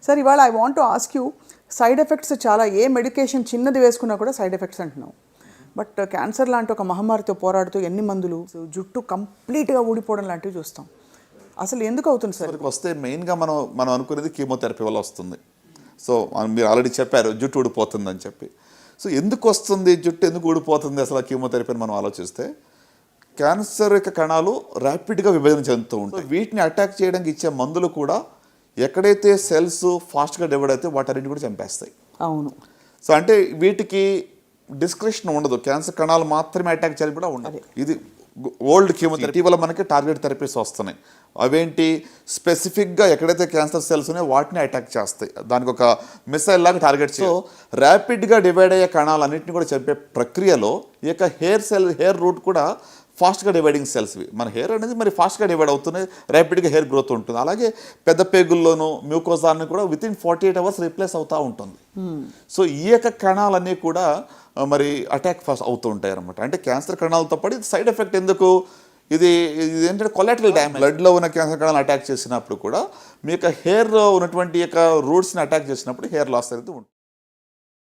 Sir ఇవాళ I want to ask you, side effects చాలా, ఏ medication చిన్నది వేసుకున్నా కూడా సైడ్ ఎఫెక్ట్స్ అంటున్నావు. బట్ క్యాన్సర్ లాంటి ఒక మహమ్మారితో పోరాడుతూ ఎన్ని మందులు, జుట్టు కంప్లీట్గా ఊడిపోవడం లాంటివి చూస్తాం. అసలు ఎందుకు అవుతుంది సార్? వస్తే మెయిన్గా మనం అనుకునేది కీమోథెరపీ వల్ల వస్తుంది. సో మీరు ఆల్రెడీ చెప్పారు జుట్టు ఊడిపోతుంది అని చెప్పి. సో ఎందుకు వస్తుంది జుట్టు, ఎందుకు ఊడిపోతుంది అసలు ఆ కీమోథెరపీని మనం ఆలోచిస్తే, క్యాన్సర్ యొక్క కణాలు ర్యాపిడ్గా విభజన చెందుతూ ఉంటాయి. వీటిని అటాక్ చేయడానికి ఇచ్చే మందులు కూడా ఎక్కడైతే సెల్స్ ఫాస్ట్గా డివైడ్ అయితే వాటన్నిటిని కూడా చంపేస్తాయి. అవును. సో అంటే వీటికి డిస్క్రిప్షన్ ఉండదు, క్యాన్సర్ కణాలు మాత్రమే అటాక్ చేయాలి కూడా ఉండదు. ఇది ఓల్డ్ కీమోథెరపీ వల్ల మనకి టార్గెట్ థెరపీస్ వస్తున్నాయి. అవేంటి, స్పెసిఫిక్గా ఎక్కడైతే క్యాన్సర్ సెల్స్ ఉన్నాయో వాటిని అటాక్ చేస్తాయి, దానికి ఒక మిసైల్ లాగా టార్గెట్. సో ర్యాపిడ్గా డివైడ్ అయ్యే కణాలన్నింటినీ కూడా చంపే ప్రక్రియలో ఈ యొక్క హెయిర్ రూట్ కూడా ఫాస్ట్గా డివైడింగ్ సెల్స్వి. మన హెయిర్ అనేది మరి ఫాస్ట్గా డివైడ్ అవుతున్నాయి, ర్యాపిడ్గా హెయిర్ గ్రోత్ ఉంటుంది. అలాగే పెద్ద పేగుల్లోనూ మ్యూకోజాన్ని కూడా వితిన్ 48 hours రీప్లేస్ అవుతూ ఉంటుంది. సో ఈ యొక్క కణాలన్నీ కూడా మరి అటాక్ ఫాస్ట్ అవుతూ ఉంటాయి అన్నమాట. అంటే క్యాన్సర్ కణాలతో పాటు ఇది సైడ్ ఎఫెక్ట్ ఎందుకు, ఇది ఏంటంటే కొలాటరల్ డ్యామేజ్. బ్లడ్లో ఉన్న క్యాన్సర్ కణాలను అటాక్ చేసినప్పుడు కూడా మీ యొక్క హెయిర్ ఉన్నటువంటి యొక్క రూట్స్ని అటాక్ చేసినప్పుడు హెయిర్ లాస్ అనేది ఉంటుంది.